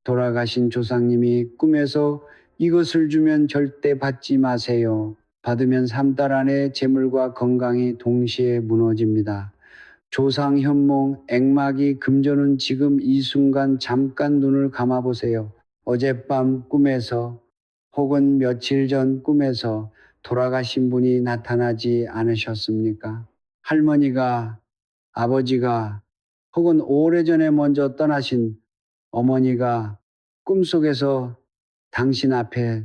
돌아가신 조상님이 꿈에서 이것을 주면 절대 받지 마세요. 받으면 3달 안에 재물과 건강이 동시에 무너집니다. 조상 현몽 액막이 금전은 지금 이 순간 잠깐 눈을 감아보세요. 어젯밤 꿈에서 혹은 며칠 전 꿈에서 돌아가신 분이 나타나지 않으셨습니까? 할머니가, 아버지가, 혹은 오래전에 먼저 떠나신 어머니가 꿈속에서 당신 앞에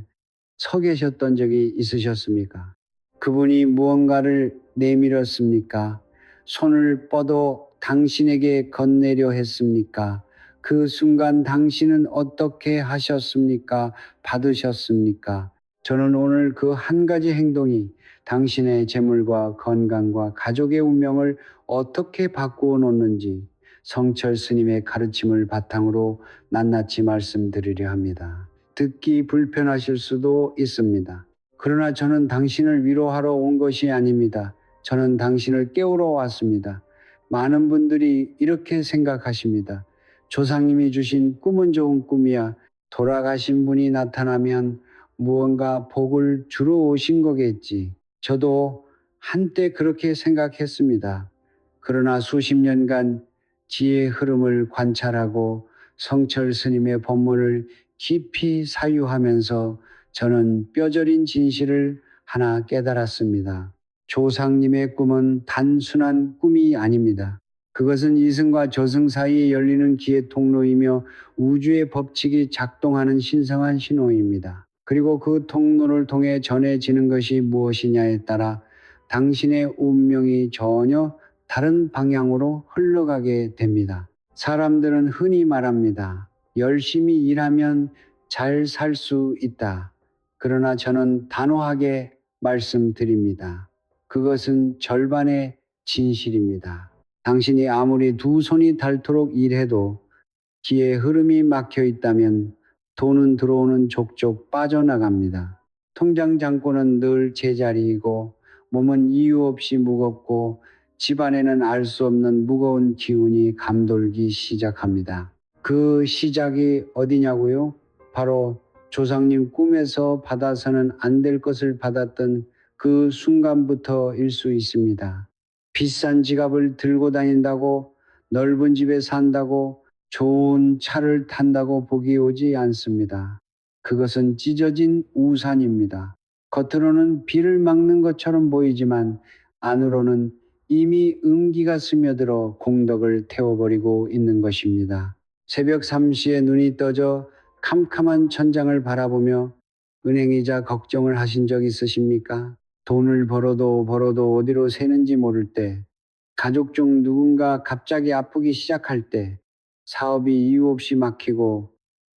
서 계셨던 적이 있으셨습니까? 그분이 무언가를 내밀었습니까? 손을 뻗어 당신에게 건네려 했습니까? 그 순간 당신은 어떻게 하셨습니까? 받으셨습니까? 저는 오늘 그 한 가지 행동이 당신의 재물과 건강과 가족의 운명을 어떻게 바꾸어 놓는지 성철 스님의 가르침을 바탕으로 낱낱이 말씀드리려 합니다. 듣기 불편하실 수도 있습니다. 그러나 저는 당신을 위로하러 온 것이 아닙니다. 저는 당신을 깨우러 왔습니다. 많은 분들이 이렇게 생각하십니다. 조상님이 주신 꿈은 좋은 꿈이야. 돌아가신 분이 나타나면 무언가 복을 주러 오신 거겠지. 저도 한때 그렇게 생각했습니다. 그러나 수십 년간 지혜의 흐름을 관찰하고 성철 스님의 법문을 깊이 사유하면서 저는 뼈저린 진실을 하나 깨달았습니다. 조상님의 꿈은 단순한 꿈이 아닙니다. 그것은 이승과 저승 사이에 열리는 기의 통로이며 우주의 법칙이 작동하는 신성한 신호입니다. 그리고 그 통로를 통해 전해지는 것이 무엇이냐에 따라 당신의 운명이 전혀 다른 방향으로 흘러가게 됩니다. 사람들은 흔히 말합니다. 열심히 일하면 잘 살 수 있다. 그러나 저는 단호하게 말씀드립니다. 그것은 절반의 진실입니다. 당신이 아무리 두 손이 닳도록 일해도 기의 흐름이 막혀 있다면 돈은 들어오는 족족 빠져나갑니다. 통장 잔고는 늘 제자리이고 몸은 이유 없이 무겁고 집안에는 알 수 없는 무거운 기운이 감돌기 시작합니다. 그 시작이 어디냐고요? 바로 조상님 꿈에서 받아서는 안 될 것을 받았던 그 순간부터일 수 있습니다. 비싼 지갑을 들고 다닌다고, 넓은 집에 산다고, 좋은 차를 탄다고 복이 오지 않습니다. 그것은 찢어진 우산입니다. 겉으로는 비를 막는 것처럼 보이지만 안으로는 이미 음기가 스며들어 공덕을 태워버리고 있는 것입니다. 새벽 3시에 눈이 떠져 캄캄한 천장을 바라보며 은행이자 걱정을 하신 적 있으십니까? 돈을 벌어도 어디로 새는지 모를 때, 가족 중 누군가 갑자기 아프기 시작할 때, 사업이 이유 없이 막히고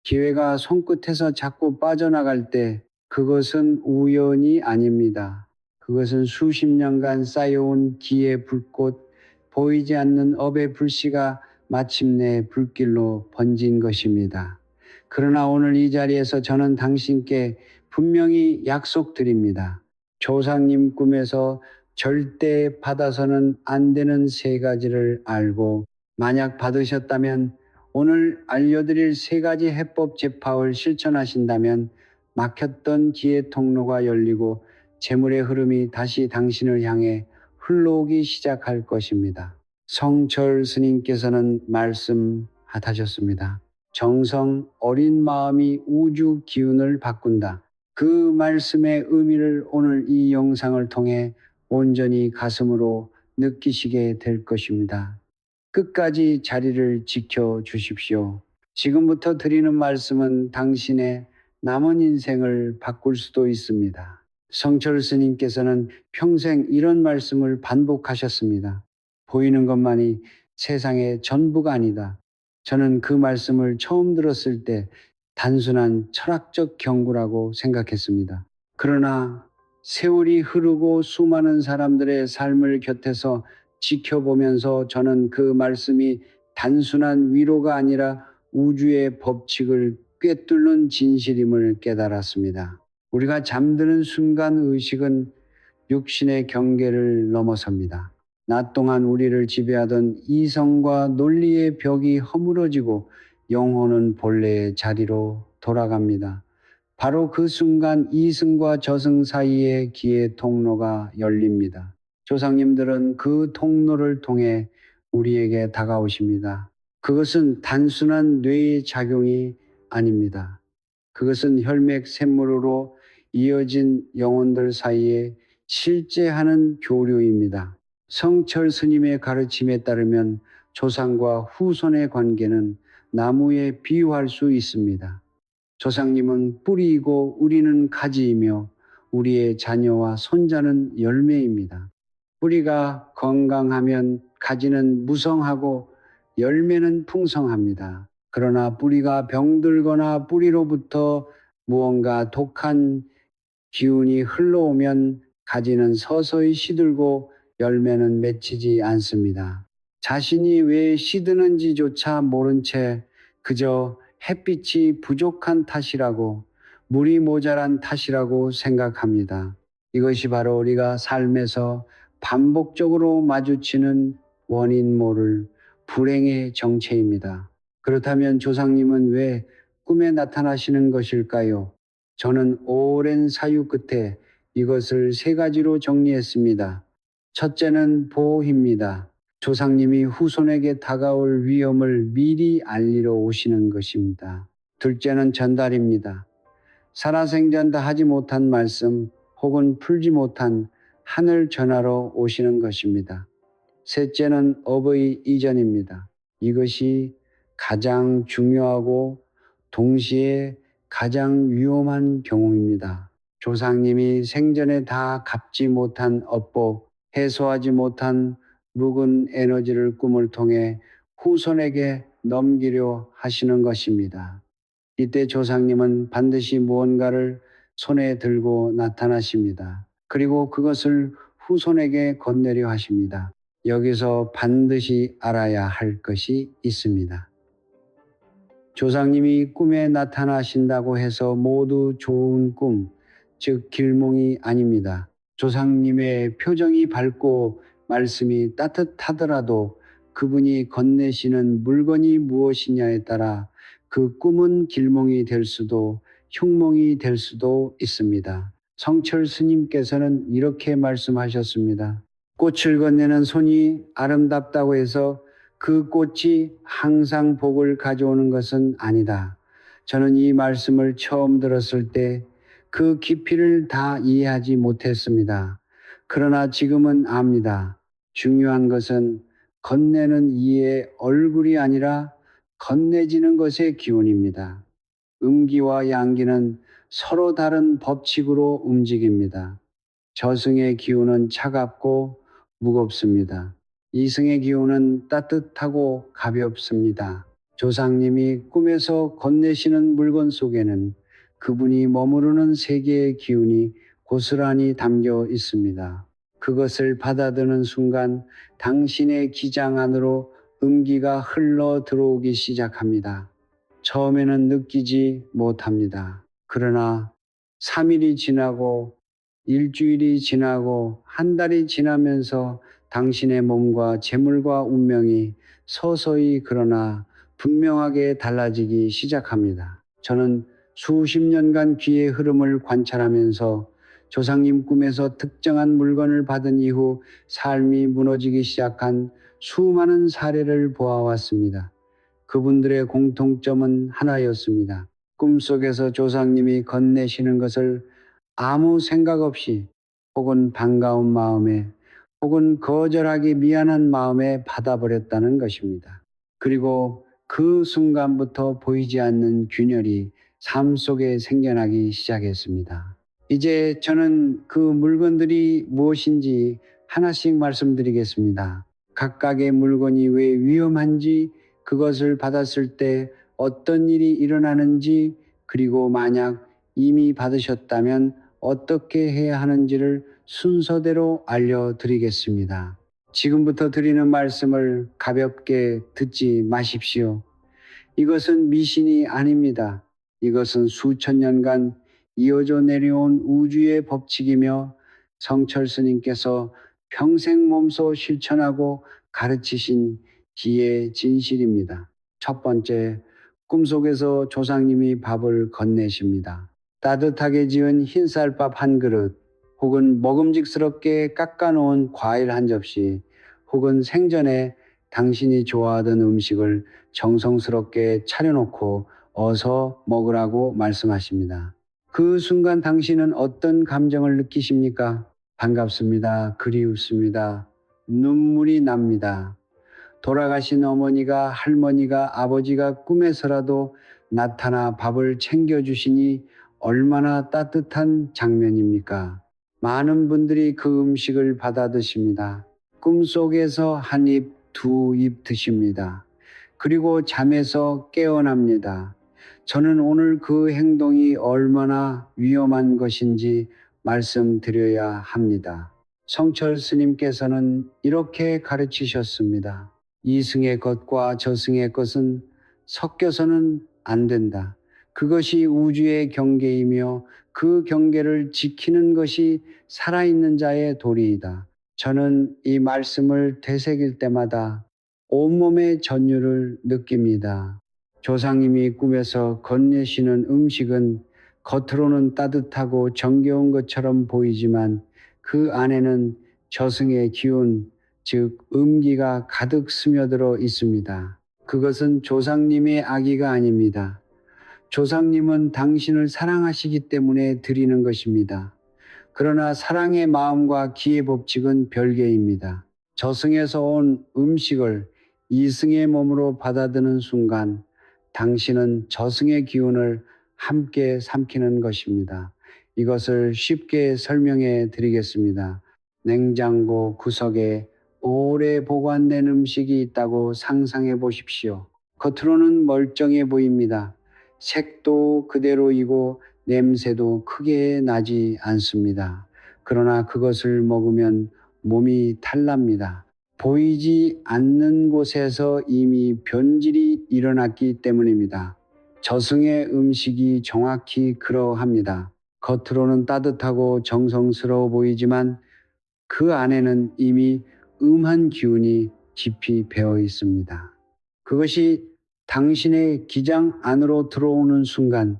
기회가 손끝에서 자꾸 빠져나갈 때 그것은 우연이 아닙니다. 그것은 수십 년간 쌓여온 기의 불꽃, 보이지 않는 업의 불씨가 마침내 불길로 번진 것입니다. 그러나 오늘 이 자리에서 저는 당신께 분명히 약속드립니다. 조상님 꿈에서 절대 받아서는 안 되는 세 가지를 알고 만약 받으셨다면 오늘 알려드릴 세 가지 해법 제파를 실천하신다면 막혔던 기의 통로가 열리고 재물의 흐름이 다시 당신을 향해 흘러오기 시작할 것입니다. 성철 스님께서는 말씀하셨습니다. 정성 어린 마음이 우주 기운을 바꾼다. 그 말씀의 의미를 오늘 이 영상을 통해 온전히 가슴으로 느끼시게 될 것입니다. 끝까지 자리를 지켜주십시오. 지금부터 드리는 말씀은 당신의 남은 인생을 바꿀 수도 있습니다. 성철 스님께서는 평생 이런 말씀을 반복하셨습니다. 보이는 것만이 세상의 전부가 아니다. 저는 그 말씀을 처음 들었을 때 단순한 철학적 경고라고 생각했습니다. 그러나 세월이 흐르고 수많은 사람들의 삶을 곁에서 지켜보면서 저는 그 말씀이 단순한 위로가 아니라 우주의 법칙을 꿰뚫는 진실임을 깨달았습니다. 우리가 잠드는 순간 의식은 육신의 경계를 넘어섭니다. 낮 동안 우리를 지배하던 이성과 논리의 벽이 허물어지고 영혼은 본래의 자리로 돌아갑니다. 바로 그 순간 이승과 저승 사이의 기의 통로가 열립니다. 조상님들은 그 통로를 통해 우리에게 다가오십니다. 그것은 단순한 뇌의 작용이 아닙니다. 그것은 혈맥 샘물으로 이어진 영혼들 사이에 실제 하는 교류입니다. 성철 스님의 가르침에 따르면 조상과 후손의 관계는 나무에 비유할 수 있습니다. 조상님은 뿌리이고 우리는 가지이며 우리의 자녀와 손자는 열매입니다. 뿌리가 건강하면 가지는 무성하고 열매는 풍성합니다. 그러나 뿌리가 병들거나 뿌리로부터 무언가 독한 기운이 흘러오면 가지는 서서히 시들고 열매는 맺히지 않습니다. 자신이 왜 시드는지조차 모른 채 그저 햇빛이 부족한 탓이라고, 물이 모자란 탓이라고 생각합니다. 이것이 바로 우리가 삶에서 반복적으로 마주치는 원인 모를 불행의 정체입니다. 그렇다면 조상님은 왜 꿈에 나타나시는 것일까요? 저는 오랜 사유 끝에 이것을 세 가지로 정리했습니다. 첫째는 보호입니다. 조상님이 후손에게 다가올 위험을 미리 알리러 오시는 것입니다. 둘째는 전달입니다. 살아생전 다 하지 못한 말씀 혹은 풀지 못한 하늘 전하러 오시는 것입니다. 셋째는 업의 이전입니다. 이것이 가장 중요하고 동시에 가장 위험한 경우입니다. 조상님이 생전에 다 갚지 못한 업보, 해소하지 못한 묵은 에너지를 꿈을 통해 후손에게 넘기려 하시는 것입니다. 이때 조상님은 반드시 무언가를 손에 들고 나타나십니다. 그리고 그것을 후손에게 건네려 하십니다. 여기서 반드시 알아야 할 것이 있습니다. 조상님이 꿈에 나타나신다고 해서 모두 좋은 꿈, 즉 길몽이 아닙니다. 조상님의 표정이 밝고 말씀이 따뜻하더라도 그분이 건네시는 물건이 무엇이냐에 따라 그 꿈은 길몽이 될 수도 흉몽이 될 수도 있습니다. 성철 스님께서는 이렇게 말씀하셨습니다. 꽃을 건네는 손이 아름답다고 해서 그 꽃이 항상 복을 가져오는 것은 아니다. 저는 이 말씀을 처음 들었을 때 그 깊이를 다 이해하지 못했습니다. 그러나 지금은 압니다. 중요한 것은 건네는 이의 얼굴이 아니라 건네지는 것의 기운입니다. 음기와 양기는 서로 다른 법칙으로 움직입니다. 저승의 기운은 차갑고 무겁습니다. 이승의 기운은 따뜻하고 가볍습니다. 조상님이 꿈에서 건네시는 물건 속에는 그분이 머무르는 세계의 기운이 고스란히 담겨 있습니다. 그것을 받아드는 순간 당신의 기장 안으로 음기가 흘러 들어오기 시작합니다. 처음에는 느끼지 못합니다. 그러나 3일이 지나고 일주일이 지나고 한 달이 지나면서 당신의 몸과 재물과 운명이 서서히 그러나 분명하게 달라지기 시작합니다. 저는 수십 년간 귀의 흐름을 관찰하면서 조상님 꿈에서 특정한 물건을 받은 이후 삶이 무너지기 시작한 수많은 사례를 보아왔습니다. 그분들의 공통점은 하나였습니다. 꿈속에서 조상님이 건네시는 것을 아무 생각 없이 혹은 반가운 마음에 혹은 거절하기 미안한 마음에 받아버렸다는 것입니다. 그리고 그 순간부터 보이지 않는 균열이 삶 속에 생겨나기 시작했습니다. 이제 저는 그 물건들이 무엇인지 하나씩 말씀드리겠습니다. 각각의 물건이 왜 위험한지, 그것을 받았을 때 어떤 일이 일어나는지, 그리고 만약 이미 받으셨다면 어떻게 해야 하는지를 순서대로 알려드리겠습니다. 지금부터 드리는 말씀을 가볍게 듣지 마십시오. 이것은 미신이 아닙니다. 이것은 수천 년간 이어져 내려온 우주의 법칙이며 성철 스님께서 평생 몸소 실천하고 가르치신 지혜의 진실입니다. 첫 번째, 꿈속에서 조상님이 밥을 건네십니다. 따뜻하게 지은 흰쌀밥 한 그릇, 혹은 먹음직스럽게 깎아놓은 과일 한 접시, 혹은 생전에 당신이 좋아하던 음식을 정성스럽게 차려놓고 어서 먹으라고 말씀하십니다. 그 순간 당신은 어떤 감정을 느끼십니까? 반갑습니다. 그리웠습니다. 눈물이 납니다. 돌아가신 어머니가, 할머니가, 아버지가 꿈에서라도 나타나 밥을 챙겨주시니 얼마나 따뜻한 장면입니까? 많은 분들이 그 음식을 받아 드십니다. 꿈속에서 한 입, 두 입 드십니다. 그리고 잠에서 깨어납니다. 저는 오늘 그 행동이 얼마나 위험한 것인지 말씀드려야 합니다. 성철 스님께서는 이렇게 가르치셨습니다. 이승의 것과 저승의 것은 섞여서는 안 된다. 그것이 우주의 경계이며 그 경계를 지키는 것이 살아있는 자의 도리이다. 저는 이 말씀을 되새길 때마다 온몸의 전율을 느낍니다. 조상님이 꿈에서 건네시는 음식은 겉으로는 따뜻하고 정겨운 것처럼 보이지만 그 안에는 저승의 기운, 즉 음기가 가득 스며들어 있습니다. 그것은 조상님의 악의가 아닙니다. 조상님은 당신을 사랑하시기 때문에 드리는 것입니다. 그러나 사랑의 마음과 기의 법칙은 별개입니다. 저승에서 온 음식을 이승의 몸으로 받아드는 순간 당신은 저승의 기운을 함께 삼키는 것입니다. 이것을 쉽게 설명해 드리겠습니다. 냉장고 구석에 오래 보관된 음식이 있다고 상상해 보십시오. 겉으로는 멀쩡해 보입니다. 색도 그대로이고 냄새도 크게 나지 않습니다. 그러나 그것을 먹으면 몸이 탈납니다. 보이지 않는 곳에서 이미 변질이 일어났기 때문입니다. 저승의 음식이 정확히 그러합니다. 겉으로는 따뜻하고 정성스러워 보이지만 그 안에는 이미 음한 기운이 깊이 배어 있습니다. 그것이 당신의 기장 안으로 들어오는 순간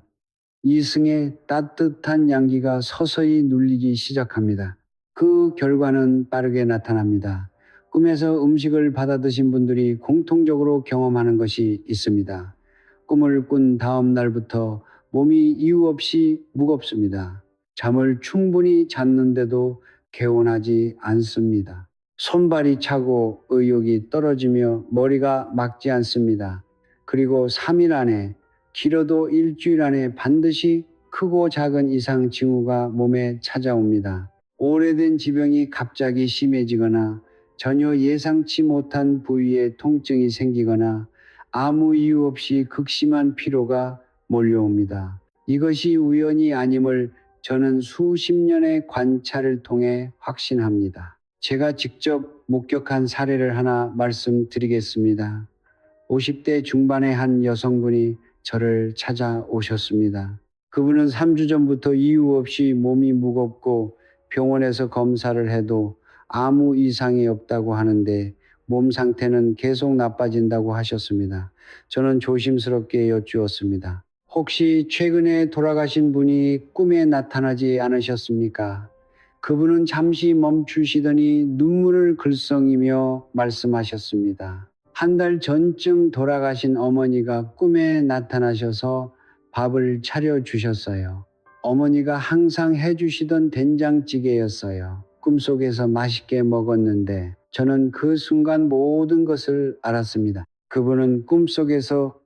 이승의 따뜻한 양기가 서서히 눌리기 시작합니다. 그 결과는 빠르게 나타납니다. 꿈에서 음식을 받아 드신 분들이 공통적으로 경험하는 것이 있습니다. 꿈을 꾼 다음 날부터 몸이 이유 없이 무겁습니다. 잠을 충분히 잤는데도 개운하지 않습니다. 손발이 차고 의욕이 떨어지며 머리가 맑지 않습니다. 그리고 3일 안에, 길어도 일주일 안에 반드시 크고 작은 이상 징후가 몸에 찾아옵니다. 오래된 지병이 갑자기 심해지거나 전혀 예상치 못한 부위에 통증이 생기거나 아무 이유 없이 극심한 피로가 몰려옵니다. 이것이 우연이 아님을 저는 수십 년의 관찰을 통해 확신합니다. 제가 직접 목격한 사례를 하나 말씀드리겠습니다. 50대 중반의 한 여성분이 저를 찾아오셨습니다. 그분은 3주 전부터 이유 없이 몸이 무겁고 병원에서 검사를 해도 아무 이상이 없다고 하는데 몸 상태는 계속 나빠진다고 하셨습니다. 저는 조심스럽게 여쭈었습니다. 혹시 최근에 돌아가신 분이 꿈에 나타나지 않으셨습니까? 그분은 잠시 멈추시더니 눈물을 글썽이며 말씀하셨습니다. 한 달 전쯤 돌아가신 어머니가 꿈에 나타나셔서 밥을 차려주셨어요. 어머니가 항상 해주시던 된장찌개였어요. 꿈속에서 맛있게 먹었는데 저는 그 순간 모든 것을 알았습니다. 그분은 꿈속에서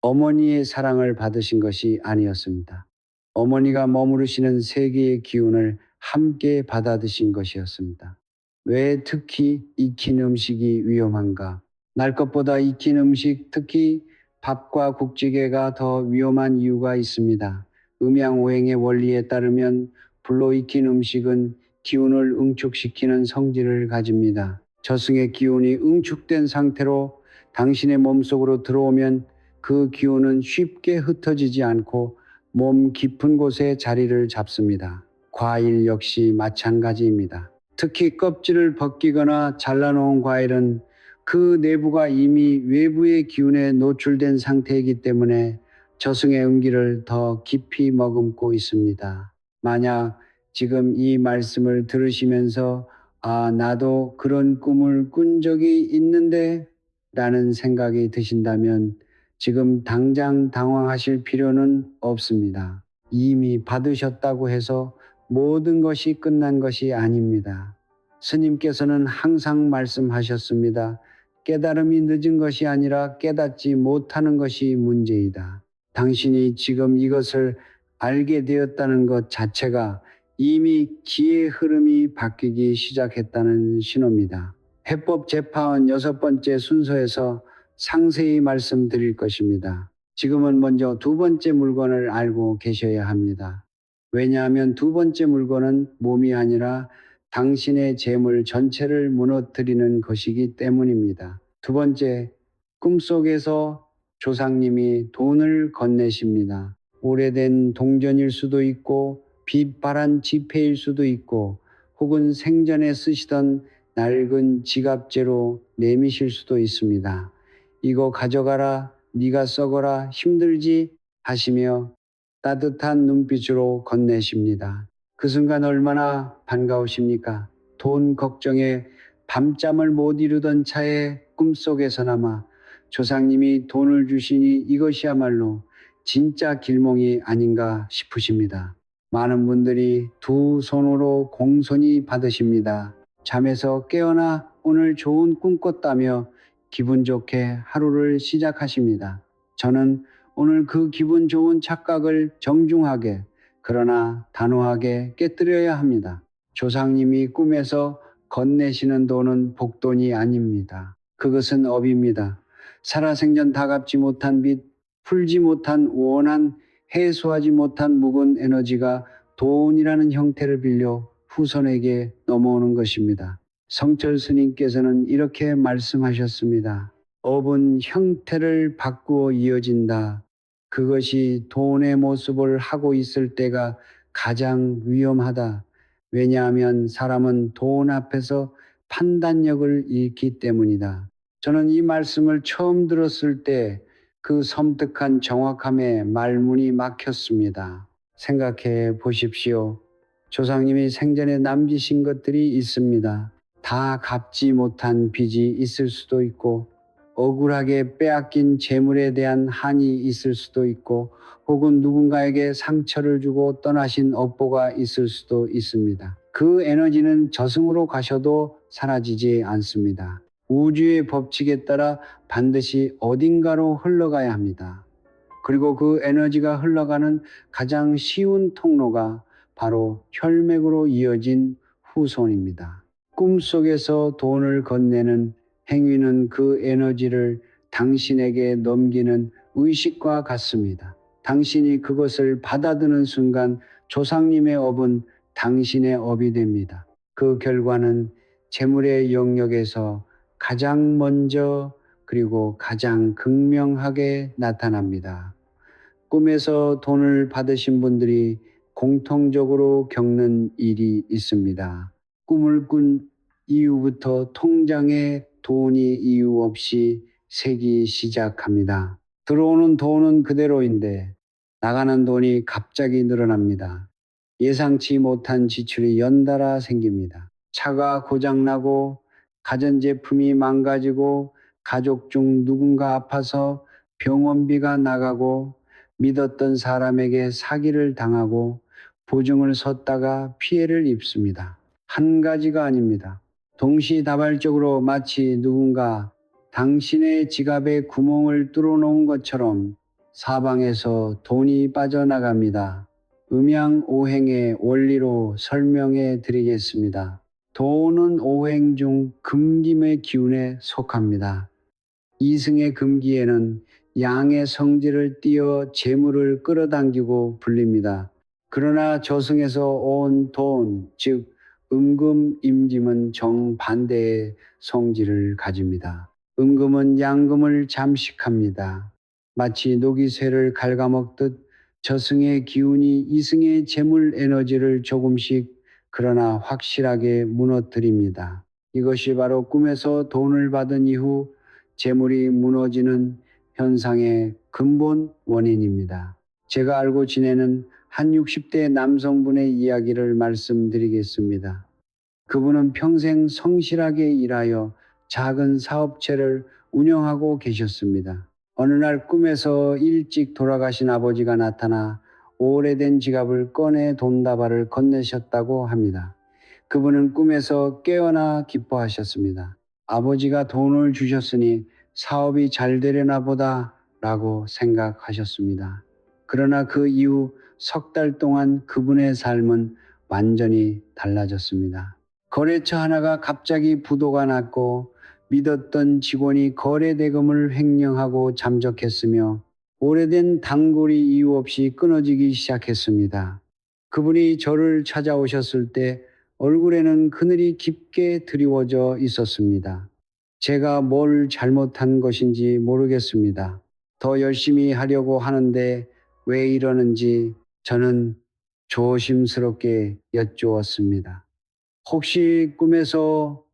어머니의 사랑을 받으신 것이 아니었습니다. 어머니가 머무르시는 세계의 기운을 함께 받아드신 것이었습니다. 왜 특히 익힌 음식이 위험한가? 날 것보다 익힌 음식, 특히 밥과 국찌개가 더 위험한 이유가 있습니다. 음양오행의 원리에 따르면 불로 익힌 음식은 기운을 응축시키는 성질을 가집니다. 저승의 기운이 응축된 상태로 당신의 몸속으로 들어오면 그 기운은 쉽게 흩어지지 않고 몸 깊은 곳에 자리를 잡습니다. 과일 역시 마찬가지입니다. 특히 껍질을 벗기거나 잘라놓은 과일은 그 내부가 이미 외부의 기운에 노출된 상태이기 때문에 저승의 음기를 더 깊이 머금고 있습니다. 만약 지금 이 말씀을 들으시면서 나도 그런 꿈을 꾼 적이 있는데 라는 생각이 드신다면 지금 당장 당황하실 필요는 없습니다. 이미 받으셨다고 해서 모든 것이 끝난 것이 아닙니다. 스님께서는 항상 말씀하셨습니다. 깨달음이 늦은 것이 아니라 깨닫지 못하는 것이 문제이다. 당신이 지금 이것을 알게 되었다는 것 자체가 이미 기의 흐름이 바뀌기 시작했다는 신호입니다. 해법 재파원 6번째 순서에서 상세히 말씀드릴 것입니다. 지금은 먼저 두 번째 물건을 알고 계셔야 합니다. 왜냐하면 두 번째 물건은 몸이 아니라 당신의 재물 전체를 무너뜨리는 것이기 때문입니다. 두 번째, 꿈속에서 조상님이 돈을 건네십니다. 오래된 동전일 수도 있고 빛바란 지폐일 수도 있고 혹은 생전에 쓰시던 낡은 지갑재로 내미실 수도 있습니다. 이거 가져가라, 네가 써거라, 힘들지 하시며 따뜻한 눈빛으로 건네십니다. 그 순간 얼마나 반가우십니까? 돈 걱정에 밤잠을 못 이루던 차에 꿈속에서나마 조상님이 돈을 주시니 이것이야말로 진짜 길몽이 아닌가 싶으십니다. 많은 분들이 두 손으로 공손히 받으십니다. 잠에서 깨어나 오늘 좋은 꿈 꿨다며 기분 좋게 하루를 시작하십니다. 저는 오늘 그 기분 좋은 착각을 정중하게 그러나 단호하게 깨뜨려야 합니다. 조상님이 꿈에서 건네시는 돈은 복돈이 아닙니다. 그것은 업입니다. 살아생전 다 갚지 못한 빚, 풀지 못한 원한, 해소하지 못한 묵은 에너지가 돈이라는 형태를 빌려 후손에게 넘어오는 것입니다. 성철 스님께서는 이렇게 말씀하셨습니다. 업은 형태를 바꾸어 이어진다. 그것이 돈의 모습을 하고 있을 때가 가장 위험하다. 왜냐하면 사람은 돈 앞에서 판단력을 잃기 때문이다. 저는 이 말씀을 처음 들었을 때 그 섬뜩한 정확함에 말문이 막혔습니다. 생각해 보십시오. 조상님이 생전에 남기신 것들이 있습니다. 다 갚지 못한 빚이 있을 수도 있고 억울하게 빼앗긴 재물에 대한 한이 있을 수도 있고 혹은 누군가에게 상처를 주고 떠나신 업보가 있을 수도 있습니다. 그 에너지는 저승으로 가셔도 사라지지 않습니다. 우주의 법칙에 따라 반드시 어딘가로 흘러가야 합니다. 그리고 그 에너지가 흘러가는 가장 쉬운 통로가 바로 혈맥으로 이어진 후손입니다. 꿈속에서 돈을 건네는 행위는 그 에너지를 당신에게 넘기는 의식과 같습니다. 당신이 그것을 받아드는 순간 조상님의 업은 당신의 업이 됩니다. 그 결과는 재물의 영역에서 가장 먼저 그리고 가장 극명하게 나타납니다. 꿈에서 돈을 받으신 분들이 공통적으로 겪는 일이 있습니다. 꿈을 꾼 이후부터 통장에 돈이 이유 없이 새기 시작합니다. 들어오는 돈은 그대로인데 나가는 돈이 갑자기 늘어납니다. 예상치 못한 지출이 연달아 생깁니다. 차가 고장나고 가전제품이 망가지고 가족 중 누군가 아파서 병원비가 나가고 믿었던 사람에게 사기를 당하고 보증을 섰다가 피해를 입습니다. 한 가지가 아닙니다. 동시다발적으로 마치 누군가 당신의 지갑에 구멍을 뚫어놓은 것처럼 사방에서 돈이 빠져나갑니다. 음양오행의 원리로 설명해 드리겠습니다. 돈은 오행 중 금김의 기운에 속합니다. 이승의 금기에는 양의 성질을 띄어 재물을 끌어당기고 불립니다. 그러나 저승에서 온 돈, 즉 음금, 임금은 정반대의 성질을 가집니다. 음금은 양금을 잠식합니다. 마치 녹이 쇠를 갉아먹듯 저승의 기운이 이승의 재물 에너지를 조금씩 그러나 확실하게 무너뜨립니다. 이것이 바로 꿈에서 돈을 받은 이후 재물이 무너지는 현상의 근본 원인입니다. 제가 알고 지내는 한 60대 남성분의 이야기를 말씀드리겠습니다. 그분은 평생 성실하게 일하여 작은 사업체를 운영하고 계셨습니다. 어느 날 꿈에서 일찍 돌아가신 아버지가 나타나 오래된 지갑을 꺼내 돈다발을 건네셨다고 합니다. 그분은 꿈에서 깨어나 기뻐하셨습니다. 아버지가 돈을 주셨으니 사업이 잘 되려나 보다 라고 생각하셨습니다. 그러나 그 이후 석 달 동안 그분의 삶은 완전히 달라졌습니다. 거래처 하나가 갑자기 부도가 났고 믿었던 직원이 거래 대금을 횡령하고 잠적했으며 오래된 단골이 이유 없이 끊어지기 시작했습니다. 그분이 저를 찾아오셨을 때 얼굴에는 그늘이 깊게 드리워져 있었습니다. 제가 뭘 잘못한 것인지 모르겠습니다. 더 열심히 하려고 하는데 왜 이러는지 저는 조심스럽게 여쭈었습니다. 혹시 꿈에서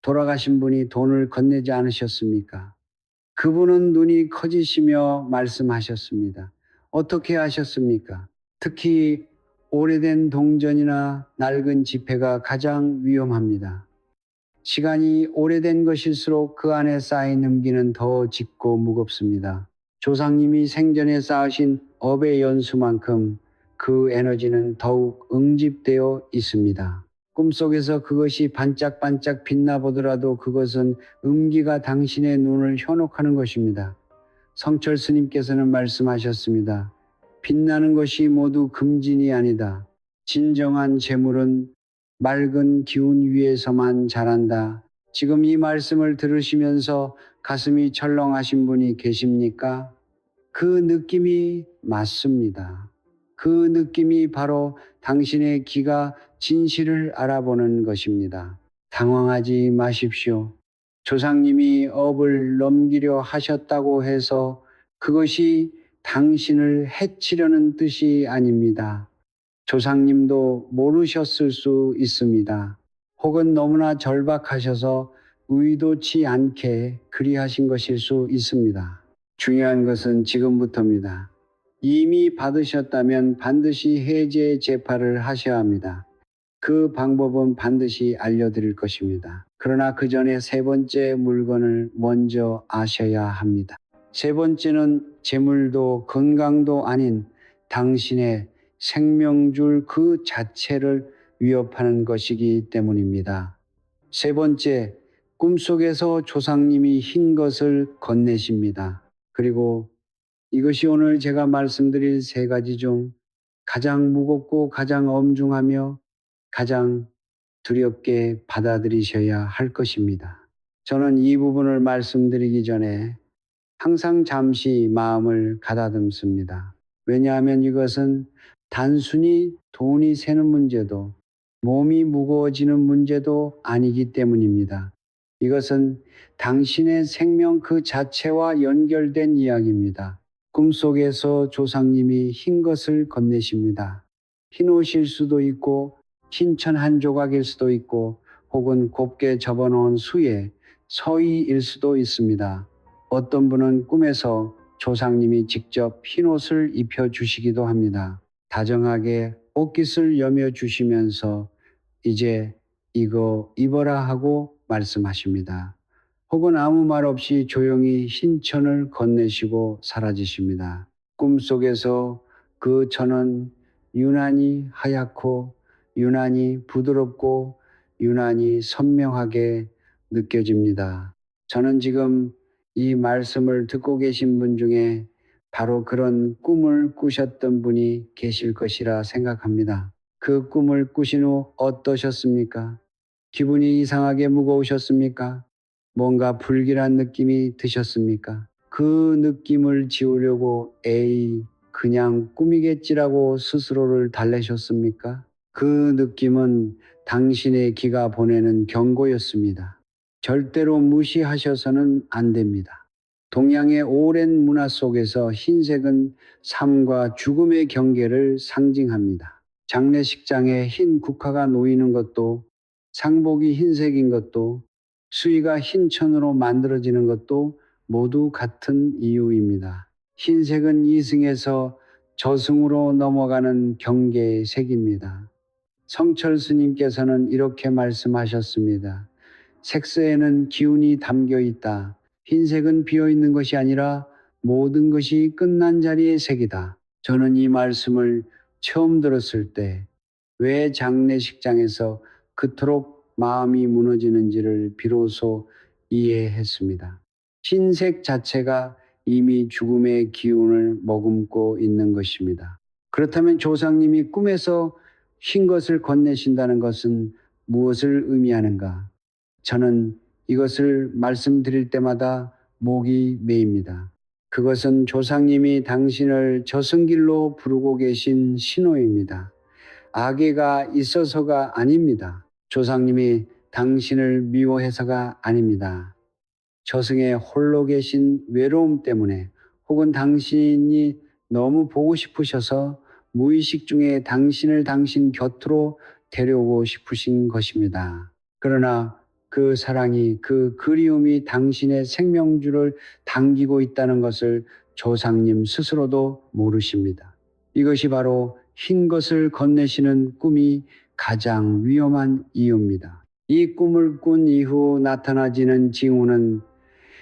돌아가신 분이 돈을 건네지 않으셨습니까? 그분은 눈이 커지시며 말씀하셨습니다. 어떻게 하셨습니까? 특히 오래된 동전이나 낡은 지폐가 가장 위험합니다. 시간이 오래된 것일수록 그 안에 쌓인 음기는 더 짙고 무겁습니다. 조상님이 생전에 쌓으신 업의 연수만큼 그 에너지는 더욱 응집되어 있습니다. 꿈속에서 그것이 반짝반짝 빛나 보더라도 그것은 음기가 당신의 눈을 현혹하는 것입니다. 성철 스님께서는 말씀하셨습니다. 빛나는 것이 모두 금진이 아니다. 진정한 재물은 맑은 기운 위에서만 자란다. 지금 이 말씀을 들으시면서 가슴이 철렁하신 분이 계십니까? 그 느낌이 맞습니다. 그 느낌이 바로 당신의 기가 진실을 알아보는 것입니다. 당황하지 마십시오. 조상님이 업을 넘기려 하셨다고 해서 그것이 당신을 해치려는 뜻이 아닙니다. 조상님도 모르셨을 수 있습니다. 혹은 너무나 절박하셔서 의도치 않게 그리하신 것일 수 있습니다. 중요한 것은 지금부터입니다. 이미 받으셨다면 반드시 해제 재파를 하셔야 합니다. 그 방법은 반드시 알려드릴 것입니다. 그러나 그 전에 세 번째 물건을 먼저 아셔야 합니다. 세 번째는 재물도 건강도 아닌 당신의 생명줄 그 자체를 위협하는 것이기 때문입니다. 세 번째, 꿈속에서 조상님이 흰 것을 건네십니다. 그리고 이것이 오늘 제가 말씀드릴 세 가지 중 가장 무겁고 가장 엄중하며 가장 두렵게 받아들이셔야 할 것입니다. 저는 이 부분을 말씀드리기 전에 항상 잠시 마음을 가다듬습니다. 왜냐하면 이것은 단순히 돈이 새는 문제도 몸이 무거워지는 문제도 아니기 때문입니다. 이것은 당신의 생명 그 자체와 연결된 이야기입니다. 꿈속에서 조상님이 흰 것을 건네십니다. 흰 옷일 수도 있고 흰천 한 조각일 수도 있고 혹은 곱게 접어놓은 수에 서의일 수도 있습니다. 어떤 분은 꿈에서 조상님이 직접 흰 옷을 입혀주시기도 합니다. 다정하게 옷깃을 여며주시면서 이제 이거 입어라 하고 말씀하십니다. 혹은 아무 말 없이 조용히 흰 천을 건네시고 사라지십니다. 꿈속에서 그 천은 유난히 하얗고 유난히 부드럽고 유난히 선명하게 느껴집니다. 저는 지금 이 말씀을 듣고 계신 분 중에 바로 그런 꿈을 꾸셨던 분이 계실 것이라 생각합니다. 그 꿈을 꾸신 후 어떠셨습니까? 기분이 이상하게 무거우셨습니까? 뭔가 불길한 느낌이 드셨습니까? 그 느낌을 지우려고 에이, 그냥 꿈이겠지라고 스스로를 달래셨습니까? 그 느낌은 당신의 기가 보내는 경고였습니다. 절대로 무시하셔서는 안 됩니다. 동양의 오랜 문화 속에서 흰색은 삶과 죽음의 경계를 상징합니다. 장례식장에 흰 국화가 놓이는 것도 상복이 흰색인 것도 수의가 흰 천으로 만들어지는 것도 모두 같은 이유입니다. 흰색은 이승에서 저승으로 넘어가는 경계의 색입니다. 성철 스님께서는 이렇게 말씀하셨습니다. 색소에는 기운이 담겨 있다. 흰색은 비어 있는 것이 아니라 모든 것이 끝난 자리의 색이다. 저는 이 말씀을 처음 들었을 때 왜 장례식장에서 그토록 마음이 무너지는지를 비로소 이해했습니다. 흰색 자체가 이미 죽음의 기운을 머금고 있는 것입니다. 그렇다면 조상님이 꿈에서 흰 것을 건네신다는 것은 무엇을 의미하는가? 저는 이것을 말씀드릴 때마다 목이 메입니다. 그것은 조상님이 당신을 저승길로 부르고 계신 신호입니다. 악의가 있어서가 아닙니다. 조상님이 당신을 미워해서가 아닙니다. 저승에 홀로 계신 외로움 때문에 혹은 당신이 너무 보고 싶으셔서 무의식 중에 당신을 당신 곁으로 데려오고 싶으신 것입니다. 그러나 그 사랑이, 그 그리움이 당신의 생명줄을 당기고 있다는 것을 조상님 스스로도 모르십니다. 이것이 바로 흰 것을 건네시는 꿈이 가장 위험한 이유입니다. 이 꿈을 꾼 이후 나타나지는 징후는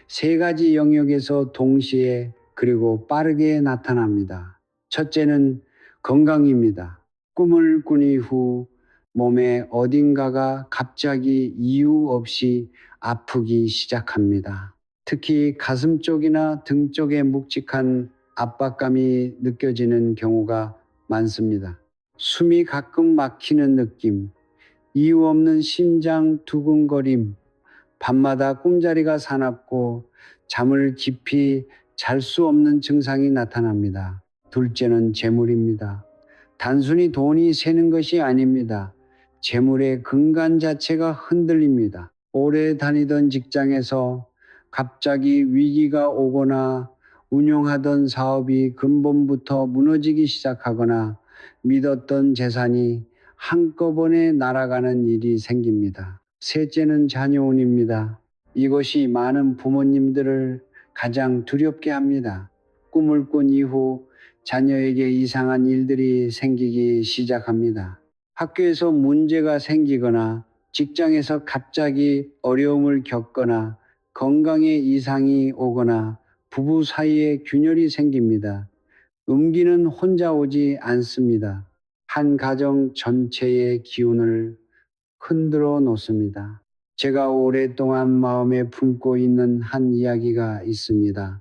세 가지 영역에서 동시에 그리고 빠르게 나타납니다. 첫째는 건강입니다. 꿈을 꾼 이후 몸의 어딘가가 갑자기 이유 없이 아프기 시작합니다. 특히 가슴 쪽이나 등 쪽에 묵직한 압박감이 느껴지는 경우가 많습니다. 숨이 가끔 막히는 느낌, 이유 없는 심장 두근거림, 밤마다 꿈자리가 사납고 잠을 깊이 잘 수 없는 증상이 나타납니다. 둘째는 재물입니다. 단순히 돈이 새는 것이 아닙니다. 재물의 근간 자체가 흔들립니다. 오래 다니던 직장에서 갑자기 위기가 오거나 운영하던 사업이 근본부터 무너지기 시작하거나 믿었던 재산이 한꺼번에 날아가는 일이 생깁니다. 셋째는 자녀운입니다. 이것이 많은 부모님들을 가장 두렵게 합니다. 꿈을 꾼 이후 자녀에게 이상한 일들이 생기기 시작합니다. 학교에서 문제가 생기거나 직장에서 갑자기 어려움을 겪거나 건강에 이상이 오거나 부부 사이에 균열이 생깁니다. 음기는 혼자 오지 않습니다. 한 가정 전체의 기운을 흔들어 놓습니다. 제가 오랫동안 마음에 품고 있는 한 이야기가 있습니다.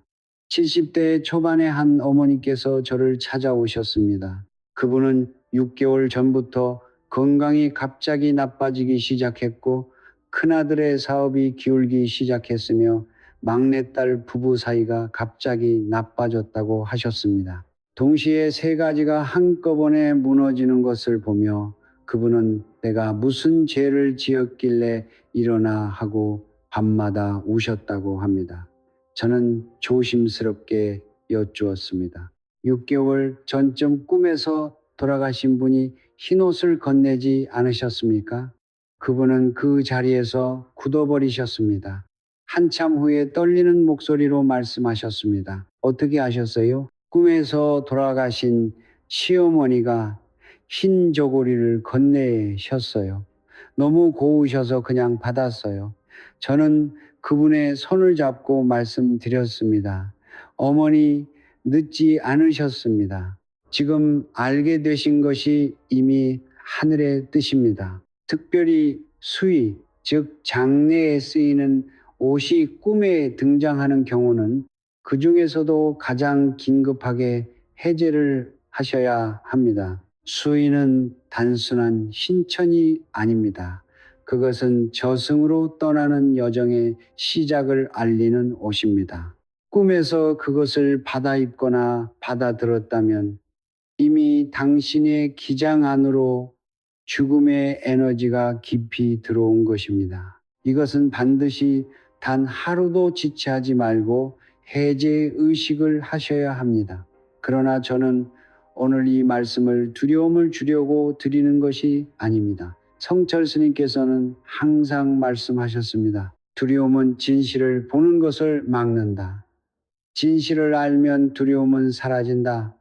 70대 초반에 한 어머니께서 저를 찾아오셨습니다. 그분은 6개월 전부터 건강이 갑자기 나빠지기 시작했고 큰아들의 사업이 기울기 시작했으며 막내딸 부부 사이가 갑자기 나빠졌다고 하셨습니다. 동시에 세 가지가 한꺼번에 무너지는 것을 보며 그분은 내가 무슨 죄를 지었길래 일어나 하고 밤마다 우셨다고 합니다. 저는 조심스럽게 여쭈었습니다. 6개월 전쯤 꿈에서 돌아가신 분이 흰옷을 건네지 않으셨습니까? 그분은 그 자리에서 굳어버리셨습니다. 한참 후에 떨리는 목소리로 말씀하셨습니다. 어떻게 하셨어요? 꿈에서 돌아가신 시어머니가 흰 저고리를 건네셨어요. 너무 고우셔서 그냥 받았어요. 저는 그분의 손을 잡고 말씀드렸습니다. 어머니, 늦지 않으셨습니다. 지금 알게 되신 것이 이미 하늘의 뜻입니다. 특별히 수의, 즉 장례에 쓰이는 옷이 꿈에 등장하는 경우는 그 중에서도 가장 긴급하게 해제를 하셔야 합니다. 수의는 단순한 신천이 아닙니다. 그것은 저승으로 떠나는 여정의 시작을 알리는 옷입니다. 꿈에서 그것을 받아 입거나 받아들었다면 이미 당신의 기장 안으로 죽음의 에너지가 깊이 들어온 것입니다. 이것은 반드시 단 하루도 지체하지 말고 해제 의식을 하셔야 합니다. 그러나 저는 오늘 이 말씀을 두려움을 주려고 드리는 것이 아닙니다. 성철 스님께서는 항상 말씀하셨습니다. 두려움은 진실을 보는 것을 막는다. 진실을 알면 두려움은 사라진다.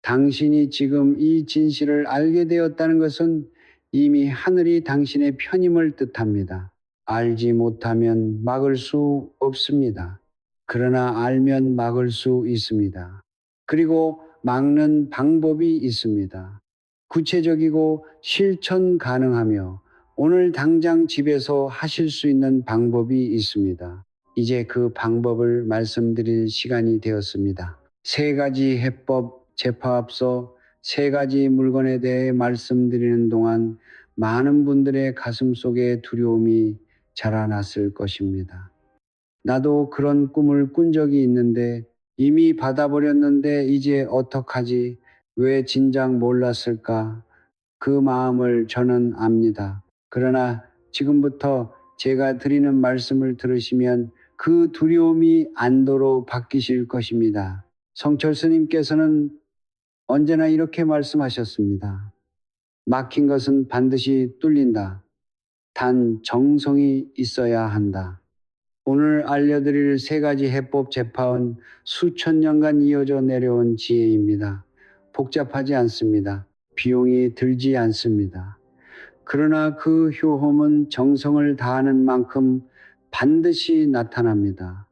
당신이 지금 이 진실을 알게 되었다는 것은 이미 하늘이 당신의 편임을 뜻합니다. 알지 못하면 막을 수 없습니다. 그러나 알면 막을 수 있습니다. 그리고 막는 방법이 있습니다. 구체적이고 실천 가능하며 오늘 당장 집에서 하실 수 있는 방법이 있습니다. 이제 그 방법을 말씀드릴 시간이 되었습니다. 세 가지 해법 재파합서 세 가지 물건에 대해 말씀드리는 동안 많은 분들의 가슴 속에 두려움이 자라났을 것입니다. 나도 그런 꿈을 꾼 적이 있는데 이미 받아버렸는데 이제 어떡하지? 왜 진작 몰랐을까? 그 마음을 저는 압니다. 그러나 지금부터 제가 드리는 말씀을 들으시면 그 두려움이 안도로 바뀌실 것입니다. 성철 스님께서는 언제나 이렇게 말씀하셨습니다. 막힌 것은 반드시 뚫린다. 단 정성이 있어야 한다. 오늘 알려드릴 세 가지 해법 재파은 수천 년간 이어져 내려온 지혜입니다. 복잡하지 않습니다. 비용이 들지 않습니다. 그러나 그 효험은 정성을 다하는 만큼 반드시 나타납니다.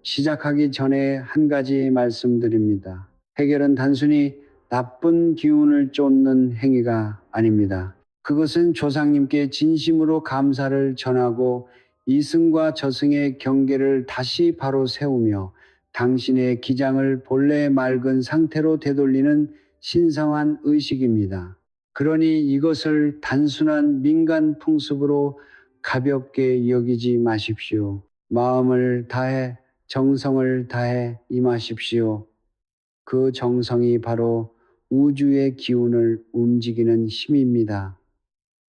시작하기 전에 한 가지 말씀드립니다. 해결은 단순히 나쁜 기운을 쫓는 행위가 아닙니다. 그것은 조상님께 진심으로 감사를 전하고 이승과 저승의 경계를 다시 바로 세우며 당신의 기장을 본래 맑은 상태로 되돌리는 신성한 의식입니다. 그러니 이것을 단순한 민간 풍습으로 가볍게 여기지 마십시오. 마음을 다해 정성을 다해 임하십시오. 그 정성이 바로 우주의 기운을 움직이는 힘입니다.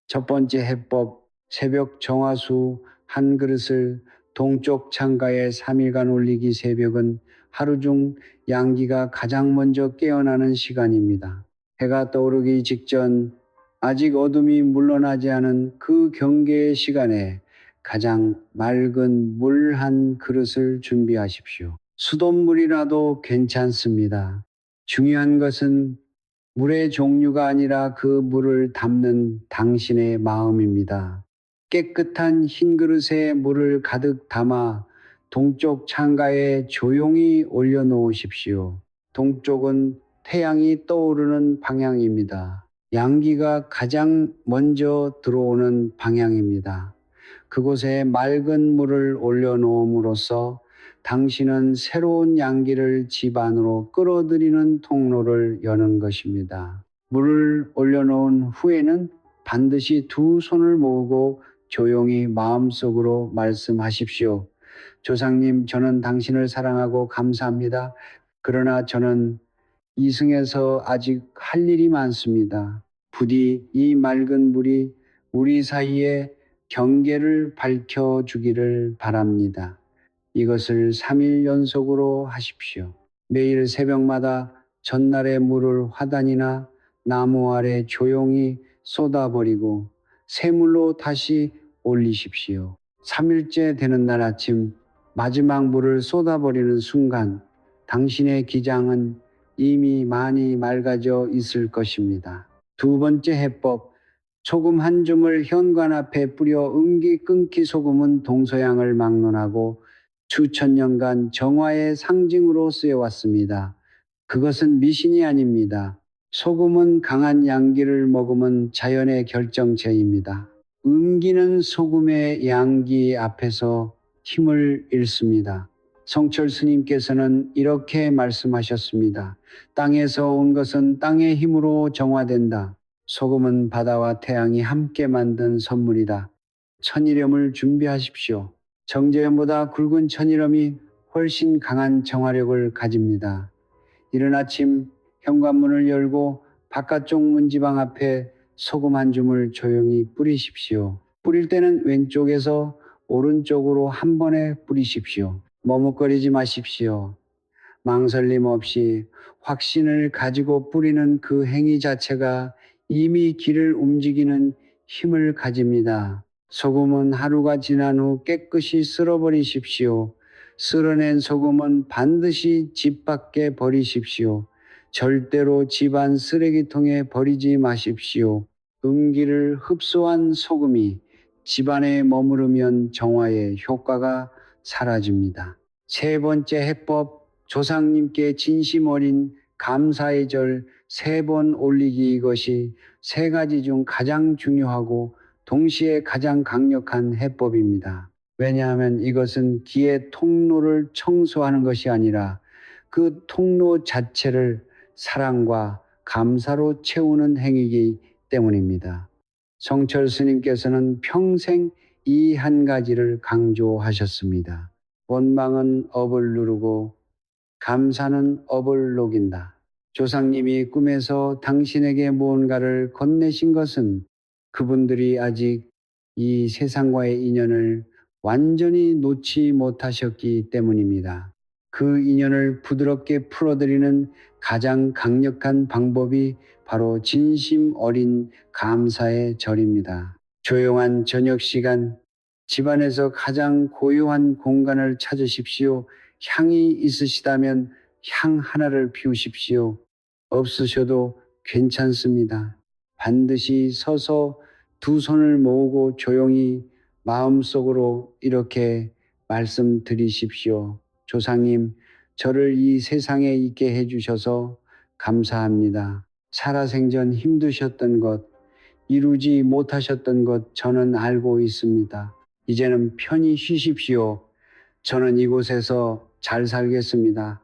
첫 번째 해법, 새벽 정화수 한 그릇을 동쪽 창가에 3일간 올리기. 새벽은 하루 중 양기가 가장 먼저 깨어나는 시간입니다. 해가 떠오르기 직전 아직 어둠이 물러나지 않은 그 경계의 시간에 가장 맑은 물 한 그릇을 준비하십시오. 수돗물이라도 괜찮습니다. 중요한 것은 물의 종류가 아니라 그 물을 담는 당신의 마음입니다. 깨끗한 흰 그릇에 물을 가득 담아 동쪽 창가에 조용히 올려놓으십시오. 동쪽은 태양이 떠오르는 방향입니다. 양기가 가장 먼저 들어오는 방향입니다. 그곳에 맑은 물을 올려놓음으로써 당신은 새로운 양기를 집 안으로 끌어들이는 통로를 여는 것입니다. 물을 올려놓은 후에는 반드시 두 손을 모으고 조용히 마음속으로 말씀하십시오. 조상님, 저는 당신을 사랑하고 감사합니다. 그러나 저는 이승에서 아직 할 일이 많습니다. 부디 이 맑은 물이 우리 사이에 경계를 밝혀주기를 바랍니다. 이것을 3일 연속으로 하십시오. 매일 새벽마다 전날의 물을 화단이나 나무 아래 조용히 쏟아버리고 새물로 다시 올리십시오. 3일째 되는 날 아침 마지막 물을 쏟아버리는 순간 당신의 기장은 이미 많이 맑아져 있을 것입니다. 두 번째 해법, 소금 한 줌을 현관 앞에 뿌려 음기 끊기. 소금은 동서양을 막론하고 수천 년간 정화의 상징으로 쓰여왔습니다. 그것은 미신이 아닙니다. 소금은 강한 양기를 머금은 자연의 결정체입니다. 음기는 소금의 양기 앞에서 힘을 잃습니다. 성철 스님께서는 이렇게 말씀하셨습니다. 땅에서 온 것은 땅의 힘으로 정화된다. 소금은 바다와 태양이 함께 만든 선물이다. 천일염을 준비하십시오. 정제염보다 굵은 천일염이 훨씬 강한 정화력을 가집니다. 이른 아침 현관문을 열고 바깥쪽 문지방 앞에 소금 한 줌을 조용히 뿌리십시오. 뿌릴 때는 왼쪽에서 오른쪽으로 한 번에 뿌리십시오. 머뭇거리지 마십시오. 망설임 없이 확신을 가지고 뿌리는 그 행위 자체가 이미 길을 움직이는 힘을 가집니다. 소금은 하루가 지난 후 깨끗이 쓸어버리십시오. 쓸어낸 소금은 반드시 집 밖에 버리십시오. 절대로 집안 쓰레기통에 버리지 마십시오. 음기를 흡수한 소금이 집안에 머무르면 정화의 효과가 사라집니다. 세 번째 해법, 조상님께 진심 어린 감사의 절 3번 올리기. 이것이 3가지 중 가장 중요하고 동시에 가장 강력한 해법입니다. 왜냐하면 이것은 기의 통로를 청소하는 것이 아니라 그 통로 자체를 사랑과 감사로 채우는 행위이기 때문입니다. 성철 스님께서는 평생 이 한 가지를 강조하셨습니다. 원망은 업을 누르고 감사는 업을 녹인다. 조상님이 꿈에서 당신에게 무언가를 건네신 것은 그분들이 아직 이 세상과의 인연을 완전히 놓지 못하셨기 때문입니다. 그 인연을 부드럽게 풀어드리는 가장 강력한 방법이 바로 진심 어린 감사의 절입니다. 조용한 저녁 시간, 집안에서 가장 고요한 공간을 찾으십시오. 향이 있으시다면 향 하나를 피우십시오. 없으셔도 괜찮습니다. 반드시 서서 2손을 모으고 조용히 마음속으로 이렇게 말씀드리십시오. 조상님, 저를 이 세상에 있게 해주셔서 감사합니다. 살아생전 힘드셨던 것, 이루지 못하셨던 것 저는 알고 있습니다. 이제는 편히 쉬십시오. 저는 이곳에서 잘 살겠습니다.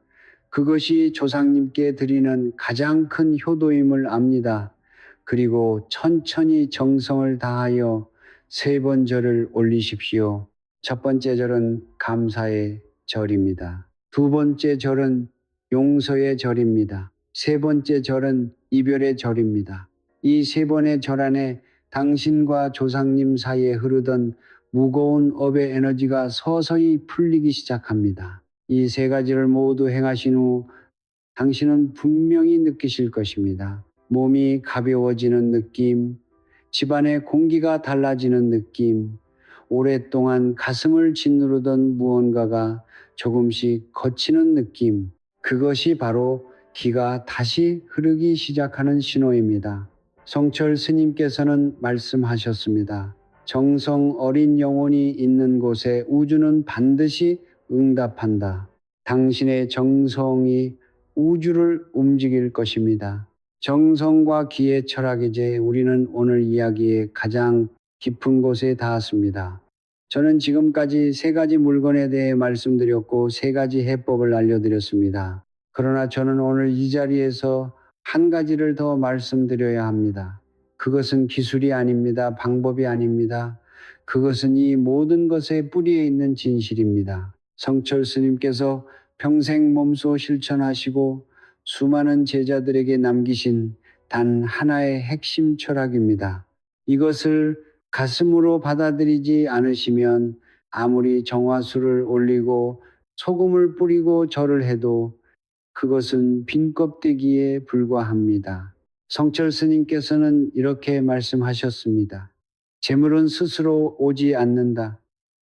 그것이 조상님께 드리는 가장 큰 효도임을 압니다. 그리고 천천히 정성을 다하여 3번 절을 올리십시오. 첫 번째 절은 감사의 절입니다. 두 번째 절은 용서의 절입니다. 세 번째 절은 이별의 절입니다. 이 3번의 절 안에 당신과 조상님 사이에 흐르던 무거운 업의 에너지가 서서히 풀리기 시작합니다. 이 3가지를 모두 행하신 후 당신은 분명히 느끼실 것입니다. 몸이 가벼워지는 느낌, 집안의 공기가 달라지는 느낌, 오랫동안 가슴을 짓누르던 무언가가 조금씩 걷히는 느낌, 그것이 바로 기가 다시 흐르기 시작하는 신호입니다. 성철 스님께서는 말씀하셨습니다. 정성 어린 영혼이 있는 곳에 우주는 반드시 응답한다. 당신의 정성이 우주를 움직일 것입니다. 정성과 기의 철학이제 우리는 오늘 이야기의 가장 깊은 곳에 닿았습니다. 저는 지금까지 3가지 물건에 대해 말씀드렸고 3가지 해법을 알려드렸습니다. 그러나 저는 오늘 이 자리에서 한 가지를 더 말씀드려야 합니다. 그것은 기술이 아닙니다. 방법이 아닙니다. 그것은 이 모든 것의 뿌리에 있는 진실입니다. 성철 스님께서 평생 몸소 실천하시고 수많은 제자들에게 남기신 단 하나의 핵심 철학입니다. 이것을 가슴으로 받아들이지 않으시면 아무리 정화수를 올리고 소금을 뿌리고 절을 해도 그것은 빈 껍데기에 불과합니다. 성철 스님께서는 이렇게 말씀하셨습니다. 재물은 스스로 오지 않는다.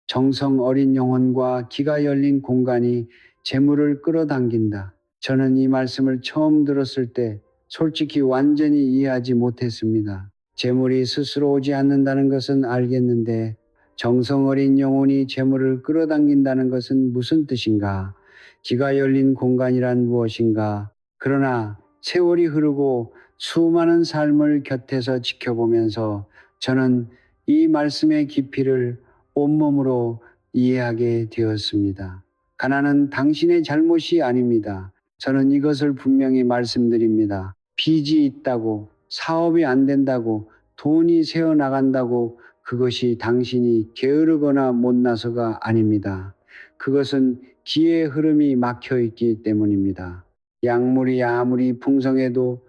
정성 어린 영혼과 기가 열린 공간이 재물을 끌어당긴다. 저는 이 말씀을 처음 들었을 때 솔직히 완전히 이해하지 못했습니다. 재물이 스스로 오지 않는다는 것은 알겠는데 정성 어린 영혼이 재물을 끌어당긴다는 것은 무슨 뜻인가? 기가 열린 공간이란 무엇인가? 그러나 세월이 흐르고 수많은 삶을 곁에서 지켜보면서 저는 이 말씀의 깊이를 온몸으로 이해하게 되었습니다. 가난은 당신의 잘못이 아닙니다. 저는 이것을 분명히 말씀드립니다. 빚이 있다고, 사업이 안 된다고, 돈이 새어나간다고 그것이 당신이 게으르거나 못나서가 아닙니다. 그것은 기의 흐름이 막혀 있기 때문입니다. 약물이 아무리 풍성해도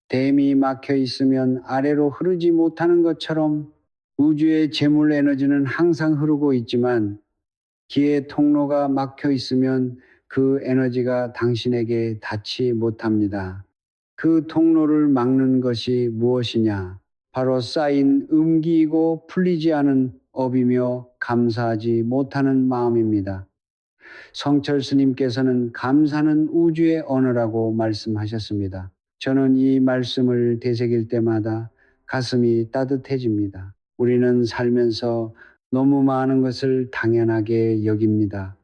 댐이 막혀 있으면 아래로 흐르지 못하는 것처럼 우주의 재물 에너지는 항상 흐르고 있지만 기의 통로가 막혀 있으면 그 에너지가 당신에게 닿지 못합니다. 그 통로를 막는 것이 무엇이냐? 바로 쌓인 음기이고 풀리지 않은 업이며 감사하지 못하는 마음입니다. 성철 스님께서는 감사는 우주의 언어라고 말씀하셨습니다. 저는 이 말씀을 되새길 때마다 가슴이 따뜻해집니다. 우리는 살면서 너무 많은 것을 당연하게 여깁니다.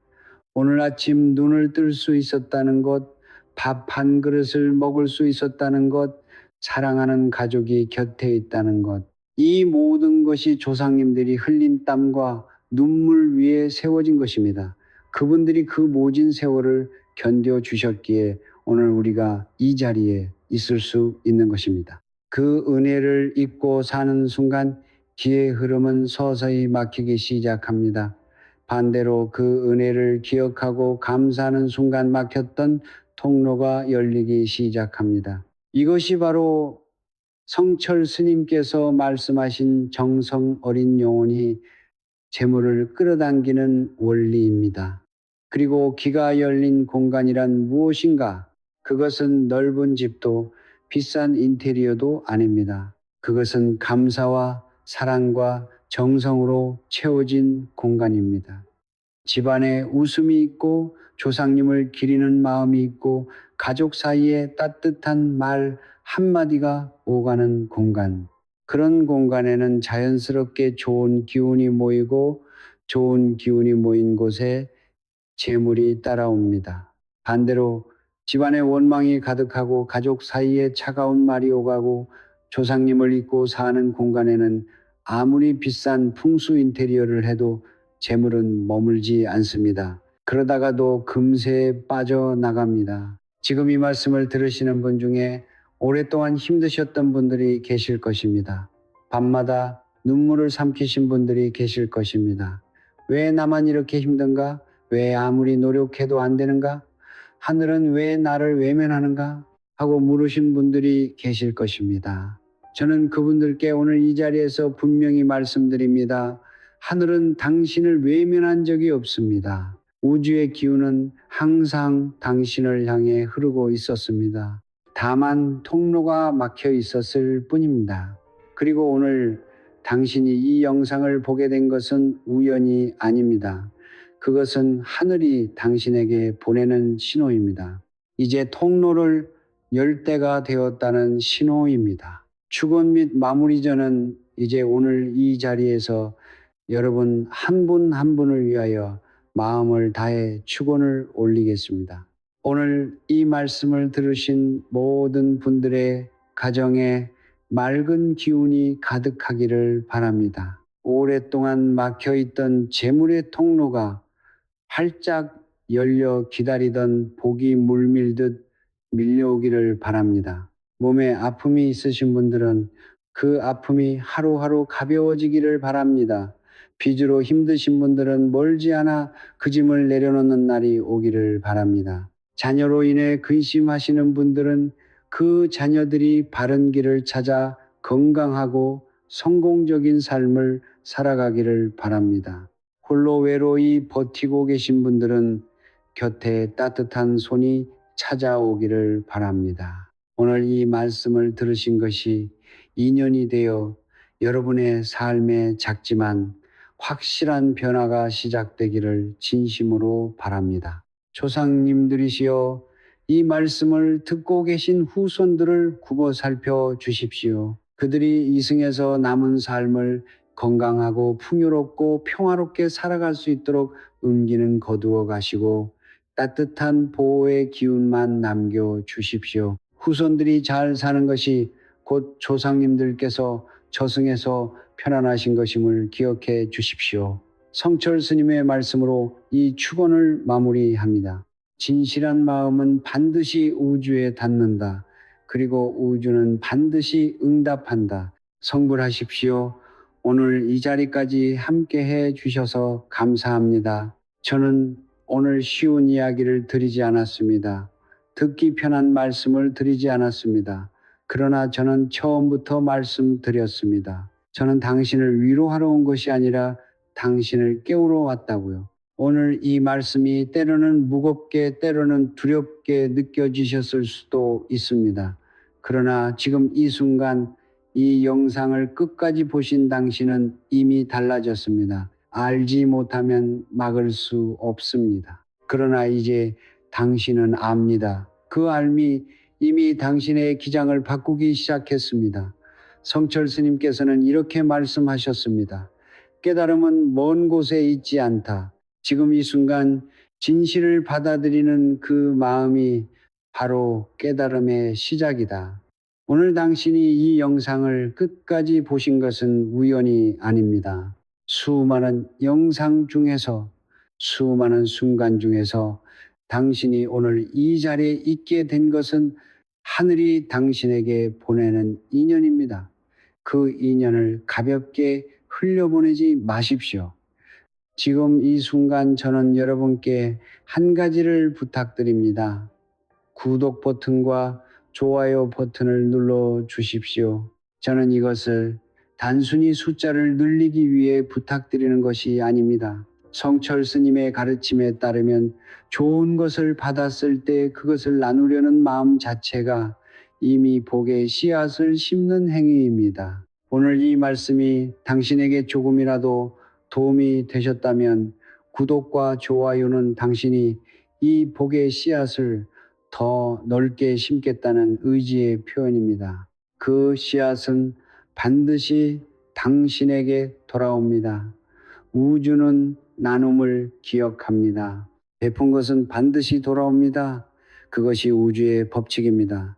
오늘 아침 눈을 뜰 수 있었다는 것, 밥 한 그릇을 먹을 수 있었다는 것, 사랑하는 가족이 곁에 있다는 것. 이 모든 것이 조상님들이 흘린 땀과 눈물 위에 세워진 것입니다. 그분들이 그 모진 세월을 견뎌주셨기에 오늘 우리가 이 자리에 있을 수 있는 것입니다. 그 은혜를 잊고 사는 순간 기의 흐름은 서서히 막히기 시작합니다. 반대로 그 은혜를 기억하고 감사하는 순간 막혔던 통로가 열리기 시작합니다. 이것이 바로 성철 스님께서 말씀하신 정성 어린 영혼이 재물을 끌어당기는 원리입니다. 그리고 기가 열린 공간이란 무엇인가? 그것은 넓은 집도 비싼 인테리어도 아닙니다. 그것은 감사와 사랑과 정성으로 채워진 공간입니다. 집안에 웃음이 있고 조상님을 기리는 마음이 있고 가족 사이에 따뜻한 말 한마디가 오가는 공간. 그런 공간에는 자연스럽게 좋은 기운이 모이고 좋은 기운이 모인 곳에 재물이 따라옵니다. 반대로 집안에 원망이 가득하고 가족 사이에 차가운 말이 오가고 조상님을 잊고 사는 공간에는 아무리 비싼 풍수 인테리어를 해도 재물은 머물지 않습니다. 그러다가도 금세에 빠져나갑니다. 지금 이 말씀을 들으시는 분 중에 오랫동안 힘드셨던 분들이 계실 것입니다. 밤마다 눈물을 삼키신 분들이 계실 것입니다. 왜 나만 이렇게 힘든가? 왜 아무리 노력해도 안 되는가? 하늘은 왜 나를 외면하는가? 하고 물으신 분들이 계실 것입니다. 저는 그분들께 오늘 이 자리에서 분명히 말씀드립니다. 하늘은 당신을 외면한 적이 없습니다. 우주의 기운은 항상 당신을 향해 흐르고 있었습니다. 다만 통로가 막혀 있었을 뿐입니다. 그리고 오늘 당신이 이 영상을 보게 된 것은 우연이 아닙니다. 그것은 하늘이 당신에게 보내는 신호입니다. 이제 통로를 열 때가 되었다는 신호입니다. 축원 및 마무리 전은 이제 오늘 이 자리에서 여러분 한 분 한 분을 위하여 마음을 다해 축원을 올리겠습니다. 오늘 이 말씀을 들으신 모든 분들의 가정에 맑은 기운이 가득하기를 바랍니다. 오랫동안 막혀있던 재물의 통로가 활짝 열려 기다리던 복이 물밀듯 밀려오기를 바랍니다. 몸에 아픔이 있으신 분들은 그 아픔이 하루하루 가벼워지기를 바랍니다. 빚으로 힘드신 분들은 멀지 않아 그 짐을 내려놓는 날이 오기를 바랍니다. 자녀로 인해 근심하시는 분들은 그 자녀들이 바른 길을 찾아 건강하고 성공적인 삶을 살아가기를 바랍니다. 홀로 외로이 버티고 계신 분들은 곁에 따뜻한 손이 찾아오기를 바랍니다. 오늘 이 말씀을 들으신 것이 인연이 되어 여러분의 삶에 작지만 확실한 변화가 시작되기를 진심으로 바랍니다. 조상님들이시여 이 말씀을 듣고 계신 후손들을 굽어 살펴 주십시오. 그들이 이승에서 남은 삶을 건강하고 풍요롭고 평화롭게 살아갈 수 있도록 음기는 거두어 가시고 따뜻한 보호의 기운만 남겨 주십시오. 후손들이 잘 사는 것이 곧 조상님들께서 저승에서 편안하신 것임을 기억해 주십시오. 성철 스님의 말씀으로 이 축원을 마무리합니다. 진실한 마음은 반드시 우주에 닿는다. 그리고 우주는 반드시 응답한다. 성불하십시오. 오늘 이 자리까지 함께 해 주셔서 감사합니다. 저는 오늘 쉬운 이야기를 드리지 않았습니다. 듣기 편한 말씀을 드리지 않았습니다. 그러나 저는 처음부터 말씀드렸습니다. 저는 당신을 위로하러 온 것이 아니라 당신을 깨우러 왔다고요. 오늘 이 말씀이 때로는 무겁게 때로는 두렵게 느껴지셨을 수도 있습니다. 그러나 지금 이 순간 이 영상을 끝까지 보신 당신은 이미 달라졌습니다. 알지 못하면 막을 수 없습니다. 그러나 이제 당신은 압니다. 그 알미 이미 당신의 기장을 바꾸기 시작했습니다. 성철 스님께서는 이렇게 말씀하셨습니다. 깨달음은 먼 곳에 있지 않다. 지금 이 순간 진실을 받아들이는 그 마음이 바로 깨달음의 시작이다. 오늘 당신이 이 영상을 끝까지 보신 것은 우연이 아닙니다. 수많은 영상 중에서, 수많은 순간 중에서 당신이 오늘 이 자리에 있게 된 것은 하늘이 당신에게 보내는 인연입니다. 그 인연을 가볍게 흘려보내지 마십시오. 지금 이 순간 저는 여러분께 한 가지를 부탁드립니다. 구독 버튼과 좋아요 버튼을 눌러 주십시오. 저는 이것을 단순히 숫자를 늘리기 위해 부탁드리는 것이 아닙니다. 성철 스님의 가르침에 따르면 좋은 것을 받았을 때 그것을 나누려는 마음 자체가 이미 복의 씨앗을 심는 행위입니다. 오늘 이 말씀이 당신에게 조금이라도 도움이 되셨다면 구독과 좋아요는 당신이 이 복의 씨앗을 더 넓게 심겠다는 의지의 표현입니다. 그 씨앗은 반드시 당신에게 돌아옵니다. 우주는 나눔을 기억합니다. 베푼 것은 반드시 돌아옵니다. 그것이 우주의 법칙입니다.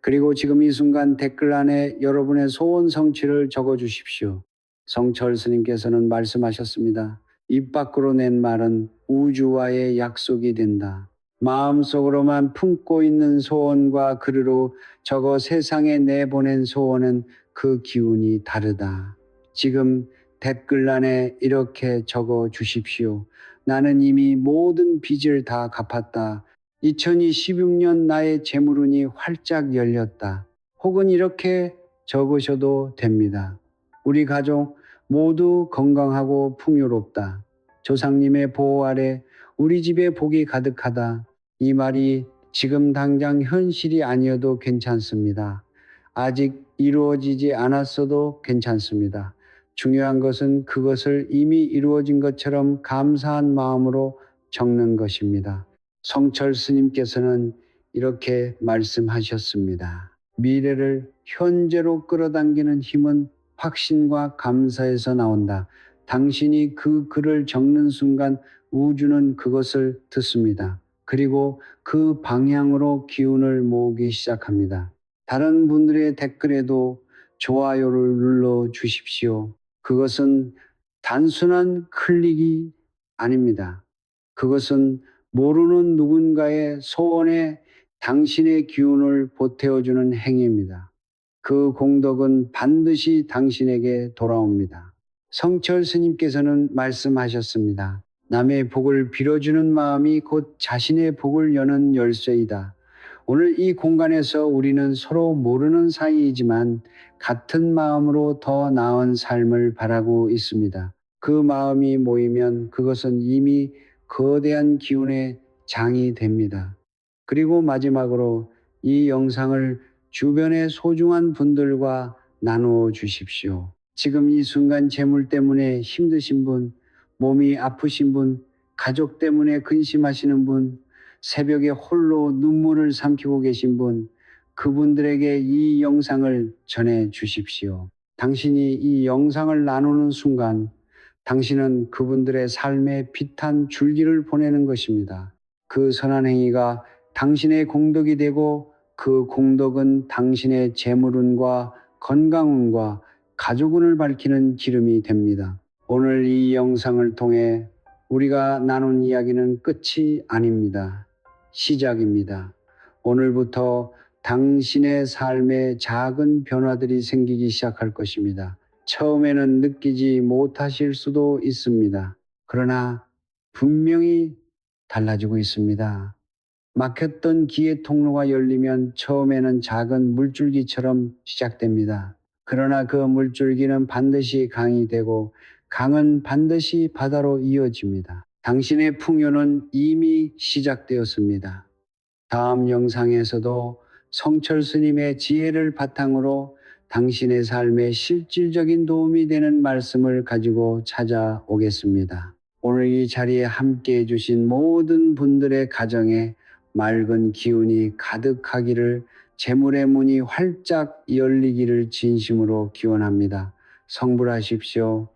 그리고 지금 이 순간 댓글 안에 여러분의 소원 성취를 적어 주십시오. 성철 스님께서는 말씀하셨습니다. 입 밖으로 낸 말은 우주와의 약속이 된다. 마음속으로만 품고 있는 소원과 글으로 적어 세상에 내보낸 소원은 그 기운이 다르다. 지금 댓글란에 이렇게 적어 주십시오. 나는 이미 모든 빚을 다 갚았다. 2026년 나의 재물운이 활짝 열렸다. 혹은 이렇게 적으셔도 됩니다. 우리 가족 모두 건강하고 풍요롭다. 조상님의 보호 아래 우리 집에 복이 가득하다. 이 말이 지금 당장 현실이 아니어도 괜찮습니다. 아직 이루어지지 않았어도 괜찮습니다. 중요한 것은 그것을 이미 이루어진 것처럼 감사한 마음으로 적는 것입니다. 성철 스님께서는 이렇게 말씀하셨습니다. 미래를 현재로 끌어당기는 힘은 확신과 감사에서 나온다. 당신이 그 글을 적는 순간 우주는 그것을 듣습니다. 그리고 그 방향으로 기운을 모으기 시작합니다. 다른 분들의 댓글에도 좋아요를 눌러 주십시오. 그것은 단순한 클릭이 아닙니다. 그것은 모르는 누군가의 소원에 당신의 기운을 보태어주는 행위입니다. 그 공덕은 반드시 당신에게 돌아옵니다. 성철 스님께서는 말씀하셨습니다. 남의 복을 빌어주는 마음이 곧 자신의 복을 여는 열쇠이다. 오늘 이 공간에서 우리는 서로 모르는 사이이지만 같은 마음으로 더 나은 삶을 바라고 있습니다. 그 마음이 모이면 그것은 이미 거대한 기운의 장이 됩니다. 그리고 마지막으로 이 영상을 주변의 소중한 분들과 나누어 주십시오. 지금 이 순간 재물 때문에 힘드신 분, 몸이 아프신 분, 가족 때문에 근심하시는 분, 새벽에 홀로 눈물을 삼키고 계신 분, 그분들에게 이 영상을 전해 주십시오. 당신이 이 영상을 나누는 순간 당신은 그분들의 삶에 빛한 줄기를 보내는 것입니다. 그 선한 행위가 당신의 공덕이 되고 그 공덕은 당신의 재물운과 건강운과 가족운을 밝히는 기름이 됩니다. 오늘 이 영상을 통해 우리가 나눈 이야기는 끝이 아닙니다. 시작입니다. 오늘부터 당신의 삶에 작은 변화들이 생기기 시작할 것입니다. 처음에는 느끼지 못하실 수도 있습니다. 그러나 분명히 달라지고 있습니다. 막혔던 기회 통로가 열리면 처음에는 작은 물줄기처럼 시작됩니다. 그러나 그 물줄기는 반드시 강이 되고 강은 반드시 바다로 이어집니다. 당신의 풍요는 이미 시작되었습니다. 다음 영상에서도 성철 스님의 지혜를 바탕으로 당신의 삶에 실질적인 도움이 되는 말씀을 가지고 찾아오겠습니다. 오늘 이 자리에 함께 해주신 모든 분들의 가정에 맑은 기운이 가득하기를, 재물의 문이 활짝 열리기를 진심으로 기원합니다. 성불하십시오.